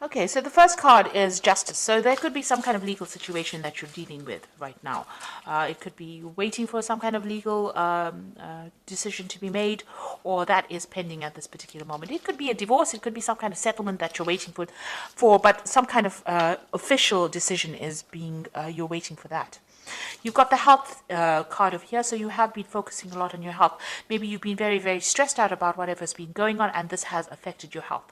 Okay, so the first card is justice. So there could be some kind of legal situation that you're dealing with right now. It could be waiting for some kind of legal decision to be made, or that is pending at this particular moment. It could be a divorce. It could be some kind of settlement that you're waiting for, but some kind of official decision is being, you're waiting for that. You've got the health card over here, so you have been focusing a lot on your health. Maybe you've been very, very stressed out about whatever's been going on, and this has affected your health.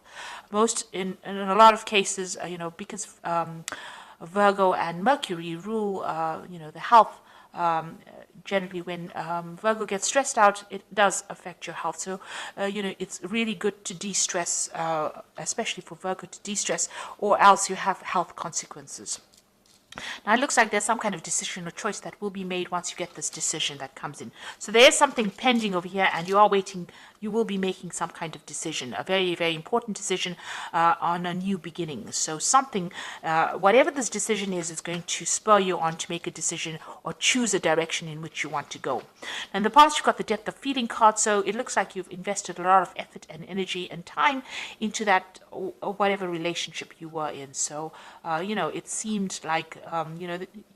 In a lot of cases, because Virgo and Mercury rule, the health. Generally, when Virgo gets stressed out, it does affect your health. So, it's really good to de-stress, especially for Virgo to de-stress, or else you have health consequences. Now, it looks like there's some kind of decision or choice that will be made once you get this decision that comes in. So there is something pending over here, and you are waiting. You will be making some kind of decision, a very, very important decision on a new beginning. So something, whatever this decision is going to spur you on to make a decision or choose a direction in which you want to go. In the past, you've got the depth of feeling card, so it looks like you've invested a lot of effort and energy and time into that, or whatever relationship you were in. So, it seemed like,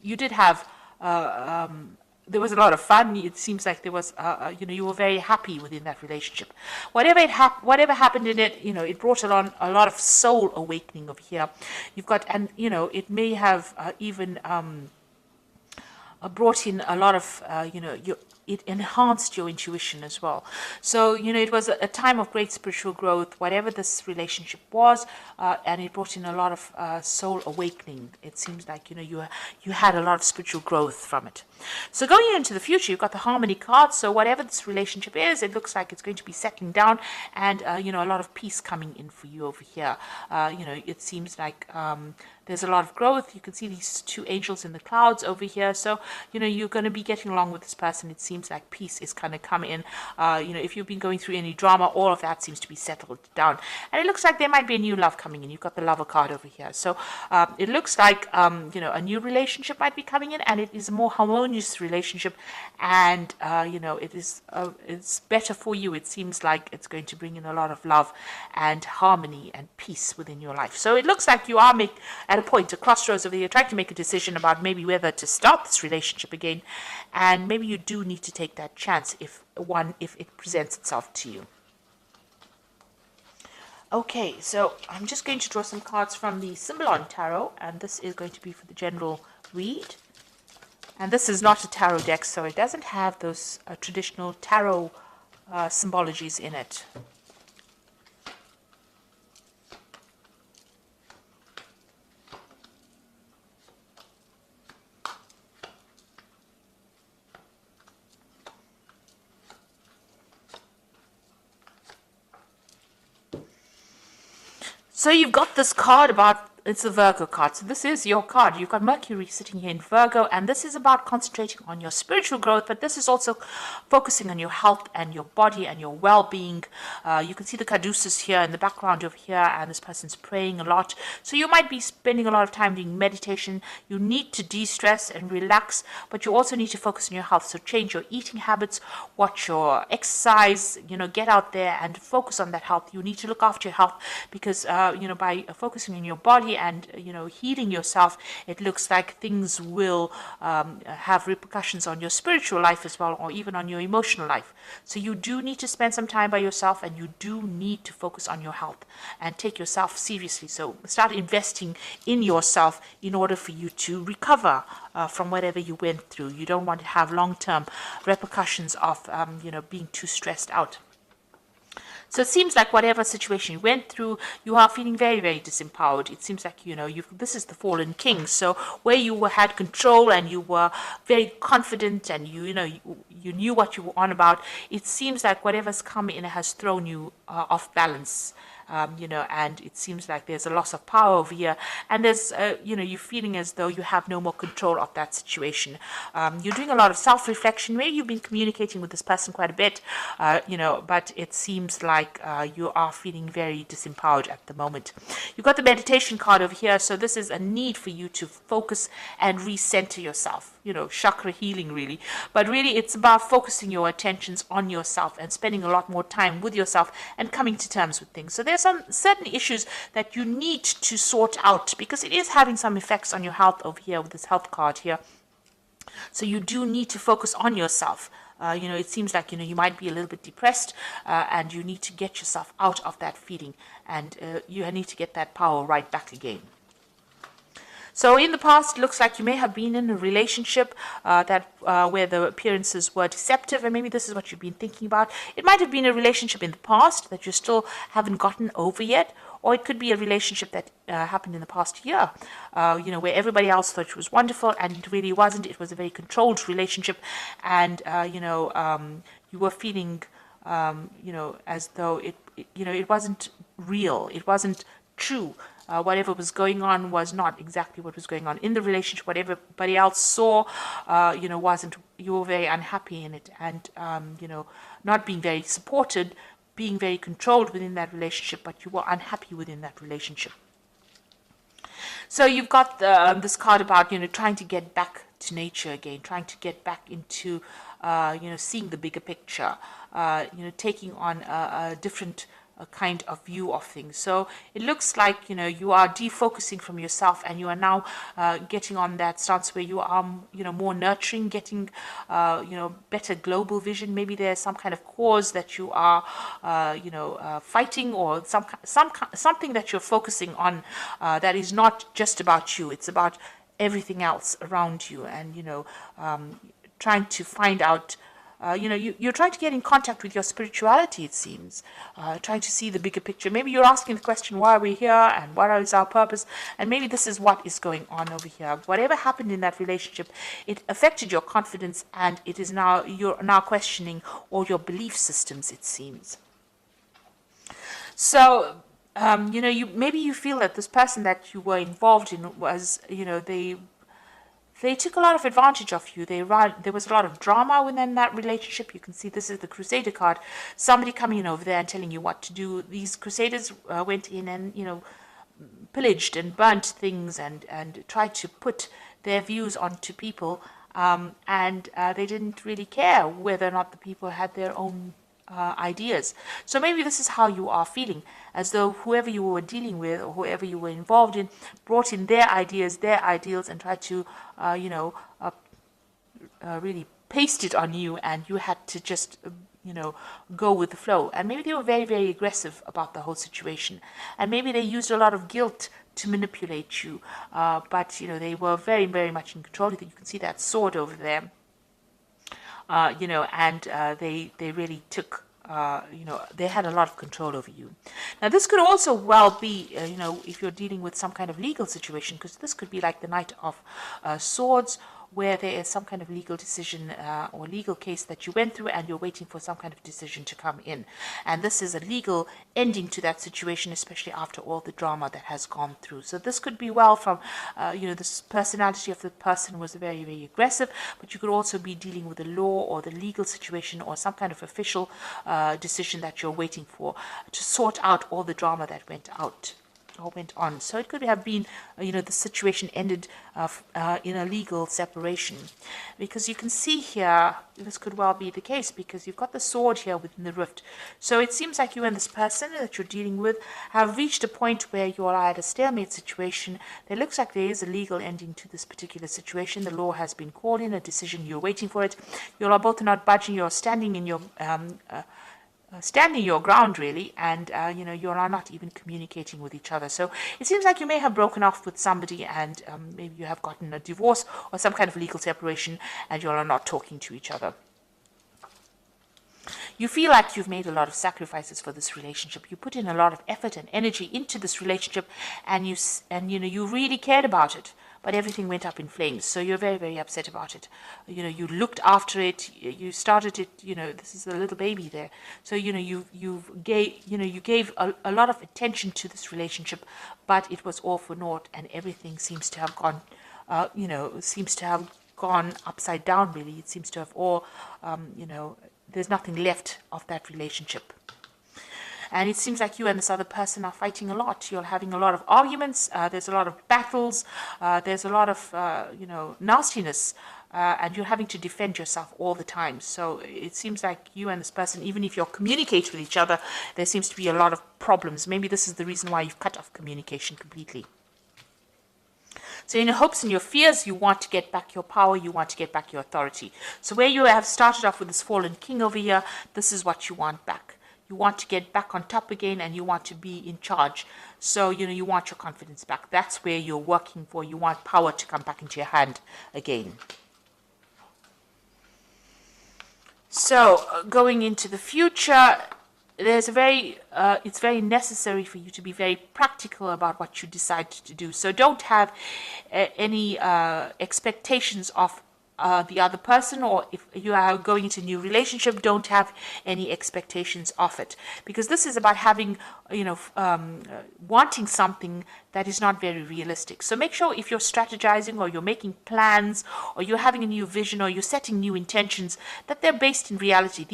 you did have, there was a lot of fun. It seems like there was, you were very happy within that relationship. Whatever happened in it, it brought along a lot of soul awakening over here. You've got, and it may have even brought in a lot of, it enhanced your intuition as well. So, it was a time of great spiritual growth, whatever this relationship was, and it brought in a lot of soul awakening. It seems like, you had a lot of spiritual growth from it. So going into the future, you've got the harmony card. So whatever this relationship is, it looks like it's going to be settling down, and, a lot of peace coming in for you over here. It seems like there's a lot of growth. You can see these two angels in the clouds over here. So, you're going to be getting along with this person. It seems like peace is going to come in. If you've been going through any drama, all of that seems to be settled down. And it looks like there might be a new love coming in. You've got the lover card over here. So, it looks like, a new relationship might be coming in, and it is a more harmonious relationship. And, it's better for you. It seems like it's going to bring in a lot of love and harmony and peace within your life. So it looks like you are at a point, a crossroads over here, trying to make a decision about maybe whether to start this relationship again, and maybe you do need to take that chance if it presents itself to you. Okay, so I'm just going to draw some cards from the Symbolon Tarot, and this is going to be for the general read. And this is not a tarot deck, so it doesn't have those traditional tarot symbologies in it. So you've got this card about, it's a Virgo card. So this is your card. You've got Mercury sitting here in Virgo, and this is about concentrating on your spiritual growth, but this is also focusing on your health and your body and your well-being. You can see the caduceus here in the background over here, and this person's praying a lot. So you might be spending a lot of time doing meditation. You need to de-stress and relax, but you also need to focus on your health. So change your eating habits, watch your exercise, get out there and focus on that health. You need to look after your health because, by focusing on your body and healing yourself, it looks like things will have repercussions on your spiritual life as well, or even on your emotional life. So you do need to spend some time by yourself, and you do need to focus on your health and take yourself seriously. So start investing in yourself in order for you to recover from whatever you went through. You don't want to have long-term repercussions of being too stressed out. So it seems like whatever situation you went through, you are feeling very, very disempowered. It seems like, this is the fallen king. So where you had control and you were very confident and you knew what you were on about, it seems like whatever's come in has thrown you off balance. And it seems like there's a loss of power over here, and there's, you're feeling as though you have no more control of that situation. You're doing a lot of self-reflection. Maybe you've been communicating with this person quite a bit, but it seems like you are feeling very disempowered at the moment. You've got the meditation card over here, so this is a need for you to focus and recenter yourself. Chakra healing really, but really it's about focusing your attentions on yourself and spending a lot more time with yourself and coming to terms with things. So there are some certain issues that you need to sort out, because it is having some effects on your health over here with this health card here. So you do need to focus on yourself. It seems like, you might be a little bit depressed, and you need to get yourself out of that feeling, and you need to get that power right back again. So in the past, it looks like you may have been in a relationship where the appearances were deceptive, and maybe this is what you've been thinking about. It might have been a relationship in the past that you still haven't gotten over yet, or it could be a relationship that happened in the past year, where everybody else thought it was wonderful, and it really wasn't. It was a very controlled relationship, and you were feeling, as though it wasn't real. It wasn't true. Whatever was going on was not exactly what was going on in the relationship. What everybody else saw, wasn't. You were very unhappy in it, and not being very supported, being very controlled within that relationship, but you were unhappy within that relationship. So you've got this card about trying to get back to nature again, trying to get back into seeing the bigger picture, taking on a different kind of view of things. So it looks like you are defocusing from yourself, and you are now getting on that stance where you are more nurturing, getting better global vision. Maybe there's some kind of cause that you are fighting, or something that you're focusing on that is not just about you. It's about everything else around you, and trying to find out. You're trying to get in contact with your spirituality, it seems, trying to see the bigger picture. Maybe you're asking the question, why are we here, and what is our purpose? And maybe this is what is going on over here. Whatever happened in that relationship, it affected your confidence, and you're now questioning all your belief systems, it seems. So, maybe you feel that this person that you were involved in was, they took a lot of advantage of you. There was a lot of drama within that relationship. You can see this is the Crusader card. Somebody coming in over there and telling you what to do. These Crusaders went in and, pillaged and burnt things and tried to put their views onto people. And they didn't really care whether or not the people had their own ideas. So maybe this is how you are feeling, as though whoever you were dealing with or whoever you were involved in brought in their ideas, their ideals, and tried to, really paste it on you, and you had to just, go with the flow. And maybe they were very, very aggressive about the whole situation, and maybe they used a lot of guilt to manipulate you, but they were very, very much in control. You can see that sword over there. And they really took, they had a lot of control over you. Now, this could also well be, if you're dealing with some kind of legal situation, because this could be like the Knight of Swords, where there is some kind of legal decision or legal case that you went through, and you're waiting for some kind of decision to come in. And this is a legal ending to that situation, especially after all the drama that has gone through. So this could be well from, this personality of the person was very, very aggressive, but you could also be dealing with the law or the legal situation or some kind of official decision that you're waiting for to sort out all the drama that went on. So it could have been, the situation ended in a legal separation, because you can see here, this could well be the case, because you've got the sword here within the rift. So it seems like you and this person that you're dealing with have reached a point where you are at a stalemate situation. There looks like there is a legal ending to this particular situation. The law has been called in, a decision, you're waiting for it. You are both not budging, you're standing in your standing your ground, really, and you are not even communicating with each other. So it seems like you may have broken off with somebody, and maybe you have gotten a divorce or some kind of legal separation, and you are not talking to each other. You feel like you've made a lot of sacrifices for this relationship. You put in a lot of effort and energy into this relationship, and you really cared about it. But everything went up in flames, so you're very, very upset about it. You looked after it, you started it. This is a little baby there, so you gave a lot of attention to this relationship, but it was all for naught, and everything seems to have gone, gone upside down. Really, it seems to have all, there's nothing left of that relationship. And it seems like you and this other person are fighting a lot. You're having a lot of arguments. There's a lot of battles. There's a lot of, nastiness and you're having to defend yourself all the time. So it seems like you and this person, even if you're communicating with each other, there seems to be a lot of problems. Maybe this is the reason why you've cut off communication completely. So in your hopes and your fears, you want to get back your power, you want to get back your authority. So where you have started off with this fallen king over here, this is what you want back. You want to get back on top again, and you want to be in charge. So, you want your confidence back. That's where you're working for. You want power to come back into your hand again. So, going into the future, there's it's very necessary for you to be very practical about what you decide to do. So don't have any expectations of the other person, or if you are going into a new relationship, don't have any expectations of it, because this is about having, wanting something that is not very realistic. So make sure if you're strategizing, or you're making plans, or you're having a new vision, or you're setting new intentions, that they're based in reality.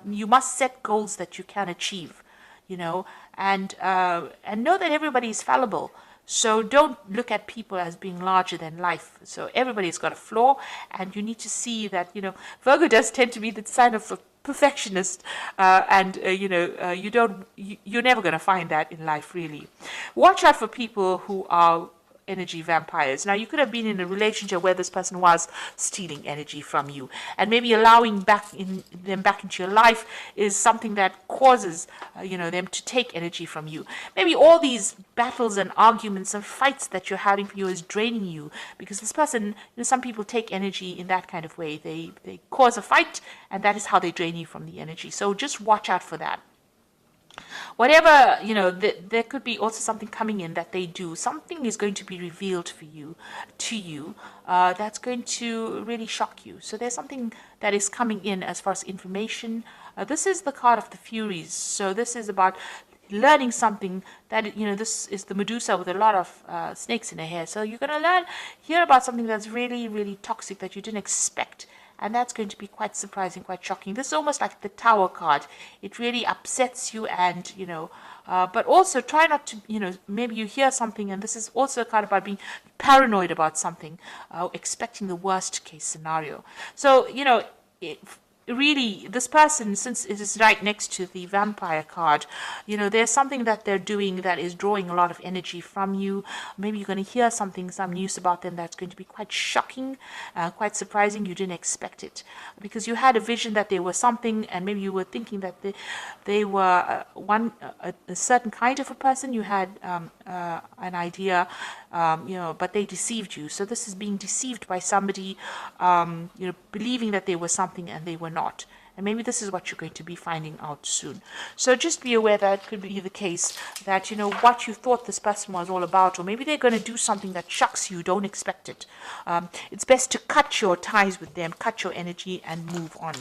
You must set goals that you can achieve, and know that everybody is fallible. So don't look at people as being larger than life. So everybody's got a flaw, and you need to see that, Virgo does tend to be the sign of a perfectionist, and you're never going to find that in life, really. Watch out for people who are energy vampires. Now, you could have been in a relationship where this person was stealing energy from you, and maybe allowing them back into your life is something that causes them to take energy from you. Maybe all these battles and arguments and fights that you're having for you is draining you, because this person, some people take energy in that kind of way. They cause a fight, and that is how they drain you from the energy. So just watch out for that. Whatever, there could be also something coming in that they do. Something is going to be revealed to you, that's going to really shock you. So there's something that is coming in as far as information. This is the card of the Furies. So this is about learning something that, this is the Medusa with a lot of snakes in her hair. So you're going to hear about something that's really, really toxic that you didn't expect. And that's going to be quite surprising, quite shocking. This is almost like the Tower card. It really upsets you, and, but also try not to, maybe you hear something, and this is also a card about being paranoid about something, expecting the worst case scenario. So, really, this person, since it is right next to the vampire card, there's something that they're doing that is drawing a lot of energy from you. Maybe you're going to hear some news about them that's going to be quite shocking, quite surprising. You didn't expect it, because you had a vision that they were something, and maybe you were thinking that they were a certain kind of a person. You had an idea, but they deceived you. So this is being deceived by somebody, believing that they were something and they were not. And maybe this is what you're going to be finding out soon. So just be aware that it could be the case that, what you thought this person was all about, or maybe they're going to do something that shocks you, don't expect it. It's best to cut your ties with them, cut your energy, and move on.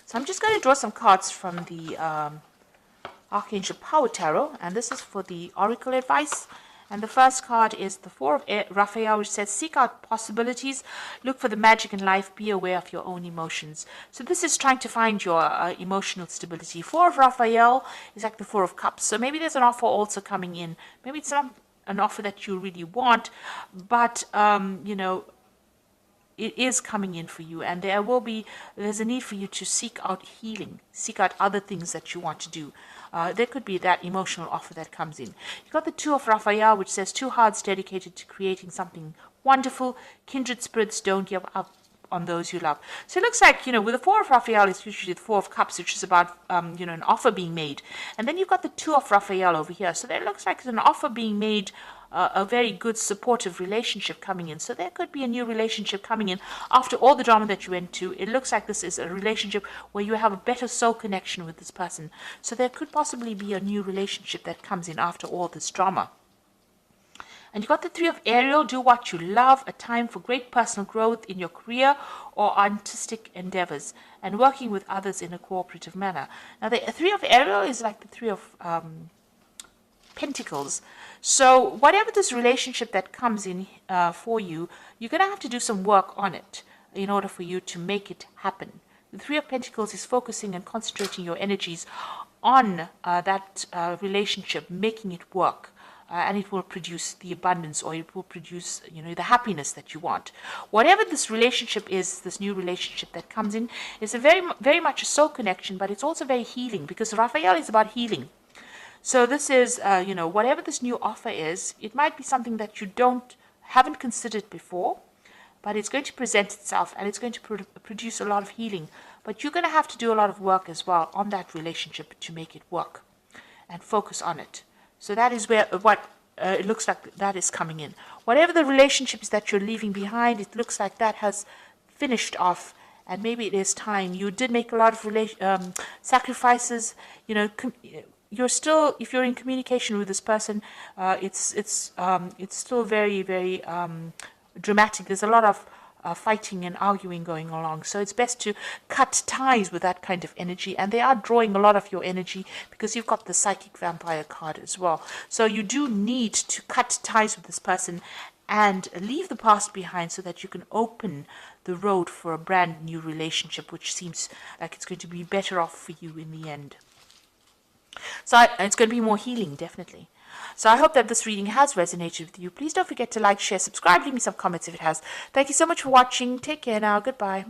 So I'm just going to draw some cards from the Archangel Power Tarot, and this is for the Oracle advice. And the first card is the Four of Raphael, which says, seek out possibilities, look for the magic in life, be aware of your own emotions. So this is trying to find your emotional stability. Four of Raphael is like the Four of Cups. So maybe there's an offer also coming in. Maybe it's not an offer that you really want, but, it is coming in for you, and there's a need for you to seek out healing, seek out other things that you want to do. There could be that emotional offer that comes in. You've got the Two of Raphael, which says, two hearts dedicated to creating something wonderful. Kindred spirits, don't give up on those you love. So it looks like, with the Four of Raphael, it's usually the Four of Cups, which is about, an offer being made. And then you've got the Two of Raphael over here. So there looks like it's an offer being made, a very good supportive relationship coming in. So there could be a new relationship coming in after all the drama that you went to. It looks like this is a relationship where you have a better soul connection with this person. So there could possibly be a new relationship that comes in after all this drama. And you got the Three of Ariel, do what you love, a time for great personal growth in your career or artistic endeavors, and working with others in a cooperative manner. Now the Three of Ariel is like the Three of Pentacles. So whatever this relationship that comes in for you, you're going to have to do some work on it in order for you to make it happen. The Three of Pentacles is focusing and concentrating your energies on that relationship, making it work. and it will produce the abundance, or it will produce, the happiness that you want. Whatever this relationship is, this new relationship that comes in, is a very much a soul connection, but it's also very healing, because Raphael is about healing. So this is, whatever this new offer is, it might be something that you haven't considered before, but it's going to present itself, and it's going to produce a lot of healing. But you're going to have to do a lot of work as well on that relationship to make it work, and focus on it. So that is where it looks like that is coming in. Whatever the relationships that you're leaving behind, it looks like that has finished off, and maybe it is time. You did make a lot of sacrifices. You're still, if you're in communication with this person, it's still very, very dramatic. There's a lot of fighting and arguing going along. So it's best to cut ties with that kind of energy. And they are drawing a lot of your energy, because you've got the psychic vampire card as well. So you do need to cut ties with this person and leave the past behind, so that you can open the road for a brand new relationship, which seems like it's going to be better off for you in the end. So it's going to be more healing, definitely. So I hope that this reading has resonated with you. Please don't forget to like, share, subscribe, leave me some comments if it has. Thank you so much for watching. Take care now. Goodbye.